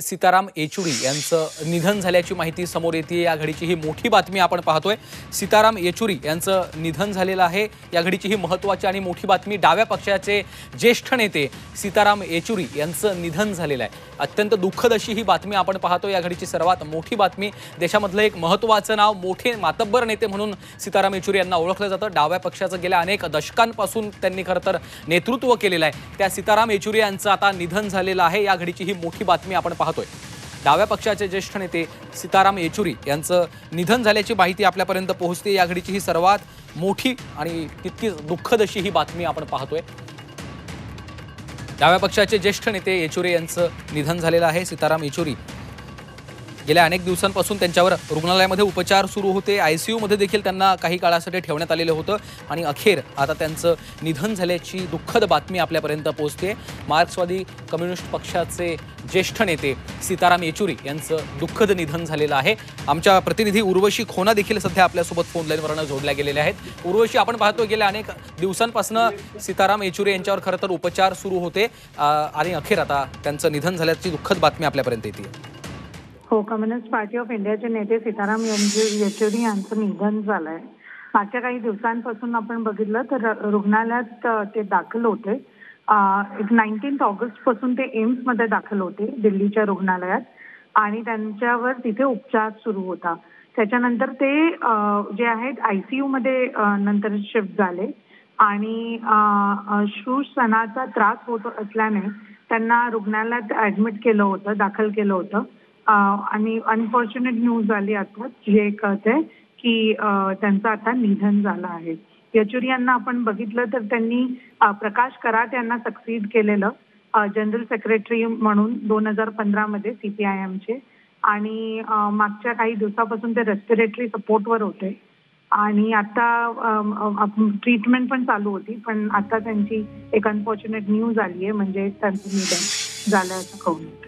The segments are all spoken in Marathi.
सीताराम येचुरी यांचं निधन झाल्याची माहिती समोर येते। या घडीची ही मोठी बातमी आपण पाहतोय। सीताराम येचुरी यांचं निधन झालेलं आहे। या घडीची ही महत्त्वाची आणि मोठी बातमी। डाव्या पक्षाचे ज्येष्ठ नेते सीताराम येचुरी यांचं निधन झालेलं आहे। अत्यंत दुःखद अशी ही बातमी आपण पाहतोय। या घडीची सर्वात मोठी बातमी। देशामधलं एक महत्त्वाचं नाव, मोठे मातब्बर नेते म्हणून सीताराम येचुरी यांना ओळखलं जातं। डाव्या पक्षाचं गेल्या अनेक दशकांपासून त्यांनी खरं तर नेतृत्व केलेलं आहे। त्या सीताराम येचुरी यांचं आता निधन झालेलं आहे। या घडीची ही मोठी बातमी आपण पाहतोय। डाव्या पक्षाचे ज्येष्ठ नेते सीताराम येचुरी यांचं निधन झाल्याची माहिती आपल्यापर्यंत पोहोचते। या घडीची ही सर्वात मोठी आणि तितकीच दुःखद अशी ही बातमी आपण पाहतोय। डाव्या पक्षाचे ज्येष्ठ नेते येचुरी यांचं निधन झालेलं आहे। सीताराम येचुरी गेल्या अनेक दिवसांपासून त्यांच्यावर रुग्णालयामध्ये उपचार सुरू होते। आयसीयू मध्ये देखील त्यांना काही काळासाठी ठेवण्यात आलेलं होतं आणि अखेर आता त्यांचं निधन झाल्याची दुःखद बातमी आपल्यापर्यंत पोहोचते। मार्क्सवादी कम्युनिस्ट पक्षाचे ज्येष्ठ नेते सीताराम येचुरी यांचं दुःखद निधन झालेलं आहे। आमच्या प्रतिनिधी उर्वशी खोना देखील सध्या आपल्यासोबत फोन लाईनवरनं जोडल्या गेलेल्या आहेत। उर्वशी, आपण पाहतो गेल्या अनेक दिवसांपासून सीताराम येचुरी यांच्यावर खरं तर उपचार सुरू होते आणि अखेर आता त्यांचं निधन झाल्याची दुःखद बातमी आपल्यापर्यंत येते। हो, कम्युनिस्ट पार्टी ऑफ इंडियाचे नेते सीताराम येचुरी यांचं निधन झालंय। मागच्या काही दिवसांपासून आपण बघितलं तर रुग्णालयात ते दाखल होते। 19 ऑगस्ट पासून ते एम्स मध्ये दाखल होते दिल्लीच्या रुग्णालयात आणि त्यांच्यावर तिथे उपचार सुरू होता। त्याच्यानंतर ते जे आहेत आयसीयू मध्ये नंतर शिफ्ट झाले आणि श्वसनाचा त्रास होत असल्याने त्यांना रुग्णालयात ऍडमिट केलं होतं, दाखल केलं होतं आणि अनफॉर्च्युनेट न्यूज आली आता जे कळतंय की त्यांचं आता निधन झालं आहे। येचुरी यांना आपण बघितलं तर त्यांनी प्रकाश कराट यांना सक्सीड केलेलं जनरल सेक्रेटरी म्हणून 2015 मध्ये सीपीआयएमचे आणि मागच्या काही दिवसापासून ते रेस्पिरेटरी सपोर्टवर होते आणि आता ट्रीटमेंट पण चालू होती, पण आता त्यांची एक अनफॉर्च्युनेट न्यूज आली आहे, म्हणजे त्यांचं निधन झालं असं कळून येतं।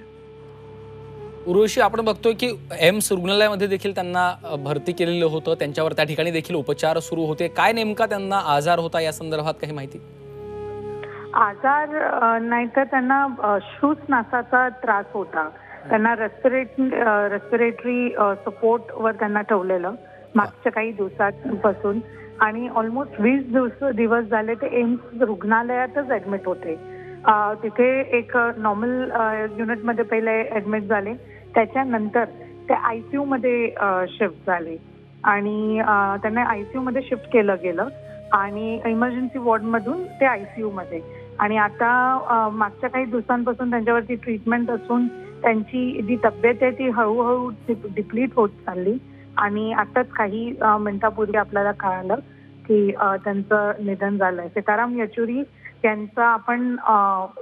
उर्वशी, आपण बघतोय की एम्स रुग्णालयामध्ये देखील त्यांना भरती केलेलं होतं, त्यांच्यावर त्या ठिकाणी देखील उपचार सुरू होते। काय नेमका त्यांना आजार होता या संदर्भात काही माहिती? आजार नाही तर त्यांना श्वसनाचा त्रास होता। त्यांना रेस्पिरेटरी सपोर्ट वर त्यांना ठेवलेलं मागच्या काही दिवसांपासून आणि ऑलमोस्ट 20 दिवस झाले ते एम्स रुग्णालयातच ऍडमिट होते। तिथे एक नॉर्मल युनिटमध्ये पहिले ऍडमिट झाले, त्याच्यानंतर ते आयसीयू मध्ये शिफ्ट झाले आणि त्यांना आयसीयू मध्ये शिफ्ट केलं गेलं आणि इमर्जन्सी वॉर्डमधून ते आयसीयू मध्ये आणि आता मागच्या काही दिवसांपासून त्यांच्यावरती ट्रीटमेंट असून त्यांची जी तब्येत आहे ती हळूहळू डिप्लीट होत चालली आणि आताच काही मिनिटापूर्वी आपल्याला कळालं की त्यांचं निधन झालंय। सीताराम येचुरी त्यांचा आपण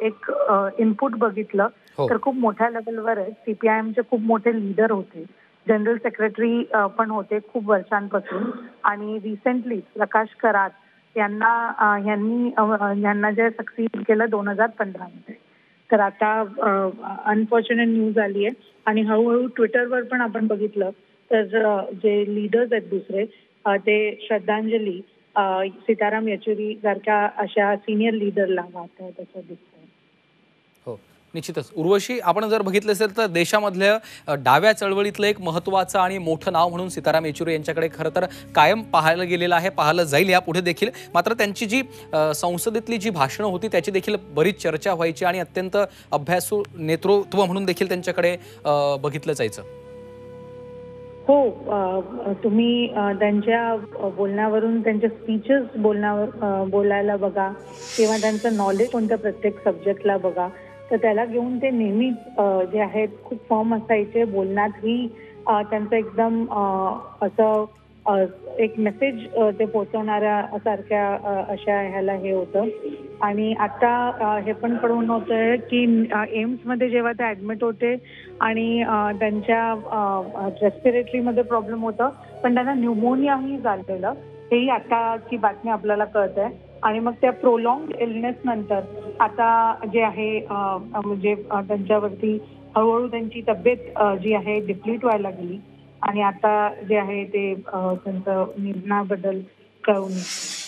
एक इनपुट बघितलं तर खूप मोठ्या लेवलवर आहे। सीपीआयएमचे खूप मोठे लीडर होते, जनरल सेक्रेटरी पण होते खूप वर्षांपासून आणि रिसेंटली प्रकाश कराट यांना जे सक्सीड केलं 2015 मध्ये। तर आता अनफॉर्च्युनेट न्यूज आली आहे आणि हळूहळू ट्विटरवर पण आपण बघितलं तर जे लीडर्स आहेत दुसरे ते श्रद्धांजली सीताराम येचुरी सारख्या अशा सिनियर लीडरला वाटतं असं दिसतंय। हो, निश्चितच उर्वशी, आपण जर बघितलं असेल तर देशामधल्या डाव्या चळवळीतलं एक महत्त्वाचं आणि मोठं नाव म्हणून सीताराम येचुरी यांच्याकडे खरं तर कायम पाहायला गेलेलं आहे, पाहायला जाईल यापुढे देखील। मात्र त्यांची जी संसदेतली जी भाषणं होती त्याची देखील बरीच चर्चा व्हायची आणि अत्यंत अभ्यासू नेतृत्व म्हणून देखील त्यांच्याकडे बघितलं जायचं। हो, तुम्ही त्यांच्या बोलण्यावरून त्यांच्या स्पीचेस बोलायला बघा किंवा त्यांचं नॉलेज कोणत्या प्रत्येक सब्जेक्टला बघा, तर त्याला घेऊन ते नेहमी जे आहेत खूप फर्म असायचे बोलण्यातही। त्यांचं एकदम असं एक मेसेज ते पोहोचवणाऱ्या सारख्या अशा ह्याला हे होतं आणि आता हे पण कळून होतंय की एम्स मध्ये जेव्हा ते ऍडमिट होते आणि त्यांच्या रेस्पिरेटरीमध्ये प्रॉब्लेम होतं, पण त्यांना न्यूमोनियाही झालेलं, हेही आताची बातमी आपल्याला कळतंय आणि मग त्या प्रोलॉंग इलनेस नंतर आता जे आहे म्हणजे त्यांच्यावरती हळूहळू त्यांची तब्येत जी आहे डिप्लीट व्हायला गेली आणि आता जे आहे ते त्यांचं निधनाबद्दल कळून येतं।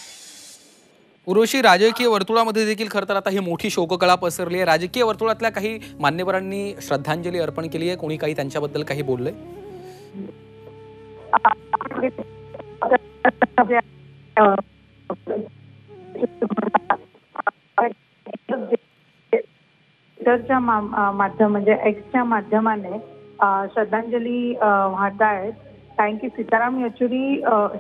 उर्वशी, राजकीय वर्तुळामध्ये देखील खरं तर आता ही मोठी शोककळा पसरली आहे. राजकीय वर्तुळातल्या काही मान्यवरांनी श्रद्धांजली अर्पण केली आहे. कोणी काही त्यांच्याबद्दल काही बोललंय? ट्विटरच्या माध्यम म्हणजे एक्सच्या माध्यमाने श्रद्धांजली वाहतायत. कारण की सीताराम येचुरी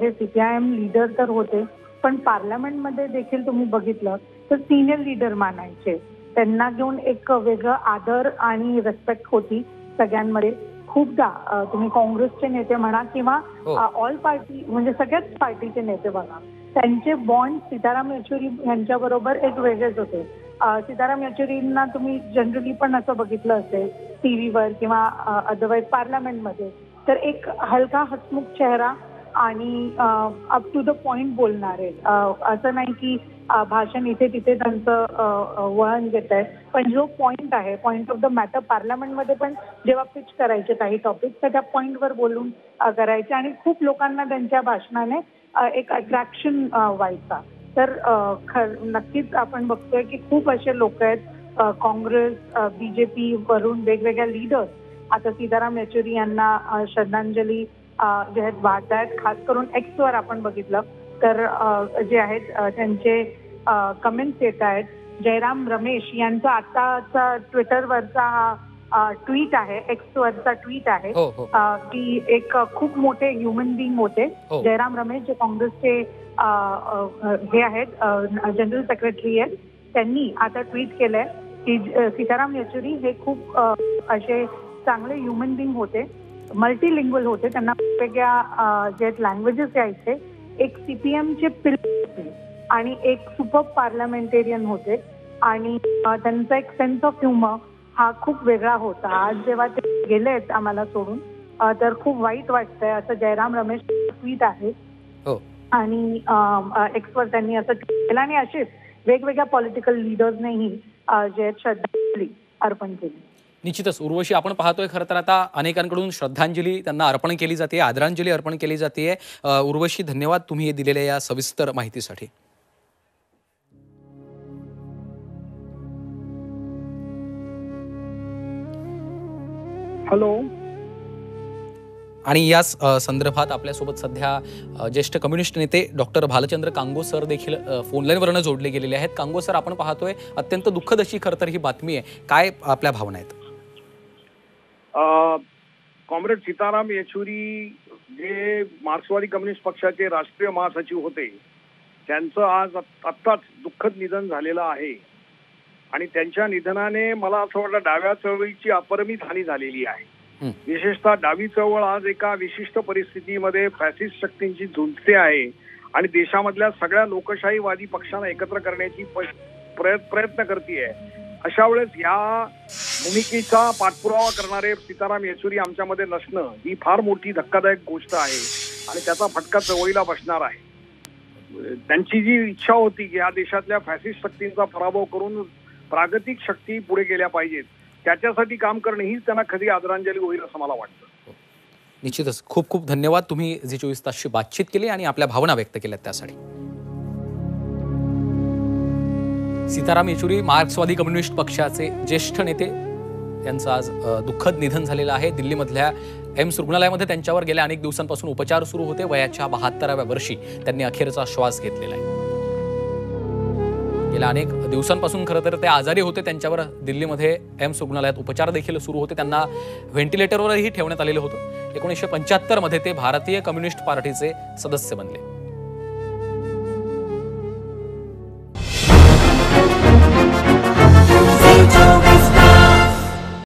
हे CPIM लीडर तर होते, पण पार्लमेंटमध्ये देखील तुम्ही बघितलं तर सिनियर लीडर मानायचे. त्यांना घेऊन एक वेगळं आदर आणि रिस्पेक्ट होती सगळ्यांमध्ये. खूपदा तुम्ही काँग्रेसचे नेते म्हणा किंवा ऑल पार्टी म्हणजे सगळ्याच पार्टीचे नेते बघा, त्यांचे बॉन्ड सीताराम येचुरी यांच्याबरोबर एक वेगळेच होते. सीताराम येचुरींना तुम्ही जनरली पण असं बघितलं असेल टीव्हीवर किंवा अदरवाईज पार्लमेंटमध्ये, तर एक हलका हसमुख चेहरा आणि अप टू द पॉइंट बोलणारे. असं नाही की भाषण इथे तिथे त्यांचं वळण घेत आहे, पण जो पॉइंट आहे, पॉइंट ऑफ द मॅटर, पार्लमेंटमध्ये पण जेव्हा पिच करायचे काही टॉपिक तर त्या पॉइंटवर बोलून करायचे आणि खूप लोकांना त्यांच्या भाषणाने एक अट्रॅक्शन व्हायचा. तर नक्कीच आपण बघतोय की खूप असे लोक आहेत काँग्रेस BJP वरून वेगवेगळ्या लीडर्स आता सीताराम येचुरी यांना श्रद्धांजली जे आहेत वाहतायत. खास करून एक्सवर आपण बघितलं तर जे आहेत त्यांचे कमेंट्स येत आहेत. जयराम रमेश यांचा आताचा ट्विटरवरचा हा ट्विट आहे, एक्सवरचा ट्विट आहे की एक खूप मोठे ह्युमन बिईंग होते जयराम रमेश, जे काँग्रेसचे हे आहेत जनरल सेक्रेटरी आहेत. त्यांनी आता ट्विट केलंय की सीताराम येचुरी हे खूप असे चांगले ह्युमन बिईंग होते, मल्टीलिंग्वल होते, त्यांना वेगवेगळ्या जे लँग्वेजेस यायचे, एक CPMचे पिलर होते आणि एक सुपर पार्लमेंटेरियन होते आणि त्यांचा एक सेन्स ऑफ ह्युमर हा खूप वेगळा होता. आज जेव्हा ते गेलेत आम्हाला सोडून तर खूप वाईट वाटतंय, असं जयराम रमेश ट्विट आहे. आणि एक्सवर त्यांनी असं ट्विट केलं आणि असेच वेगवेगळ्या पॉलिटिकल लीडर्सनेही जे श्रद्धांजली अर्पण केली. निश्चितच उर्वशी, आपण पाहतोय खरं तर आता अनेकांकडून श्रद्धांजली त्यांना अर्पण केली जाते, आदरांजली अर्पण केली जाते. उर्वशी, धन्यवाद तुम्ही हे दिलेल्या या सविस्तर माहितीसाठी. हॅलो. आणि याच संदर्भात आपल्यासोबत सध्या ज्येष्ठ कम्युनिस्ट नेते डॉक्टर भालचंद्र कांगो सर देखील फोनलाईनवरनं जोडले गेलेले आहेत. कांगो सर, आपण पाहतोय अत्यंत दुःखद अशी खरं तर ही बातमी आहे. काय आपल्या भावना आहेत? कॉम्रेड सीताराम येचुरी जे मार्क्सवादी कम्युनिस्ट पक्षाचे राष्ट्रीय महासचिव होते, त्यांचं आज आत्ताच दुःखद निधन झालेलं आहे. आणि त्यांच्या निधनाने मला असं वाटतं डाव्या चळवळीची अपरिमित हानी झालेली आहे. विशेषतः डावी चळवळ आज एका विशिष्ट परिस्थितीमध्ये फॅसिस्ट शक्तींची झुंजते आहे आणि देशामधल्या सगळ्या लोकशाहीवादी पक्षांना एकत्र करण्याची प्रयत्न करते. अशा वेळेस या भूमिकेचा पाठपुरावा करणारे सीताराम येचुरी आमच्यामध्ये नसणं ही फार मोठी धक्कादायक गोष्ट आहे आणि त्याचा फटका चळवळीला बसणार आहे. त्यांची जी इच्छा होती की या देशातल्या फॅसिस्ट शक्तींचा पराभव करून प्रागतिक शक्ती पुढे गेल्या पाहिजेत, त्याच्यासाठी काम करणं हीच त्यांना खरी आदरांजली होईल असं मला वाटतं. निश्चितच खूप खूप धन्यवाद, तुम्ही झी24 तासशी बातचीत केली आणि आपल्या भावना व्यक्त केल्यात त्यासाठी. सीताराम येचुरी मार्क्सवादी कम्युनिस्ट पक्षाचे ज्येष्ठ नेते, त्यांचं आज दुःखद निधन झालेलं आहे. दिल्लीमधल्या एम्स रुग्णालयामध्ये त्यांच्यावर गेल्या अनेक दिवसांपासून उपचार सुरू होते. वयाच्या 72व्या वर्षी त्यांनी अखेरचा श्वास घेतलेला आहे. गेल्या अनेक दिवसांपासून खरं तर ते आजारी होते. त्यांच्यावर दिल्लीमध्ये एम्स रुग्णालयात उपचार देखील सुरू होते. त्यांना व्हेंटिलेटरवरही ठेवण्यात आलेलं होतं. 1975 मध्ये ते भारतीय कम्युनिस्ट पार्टीचे सदस्य बनले.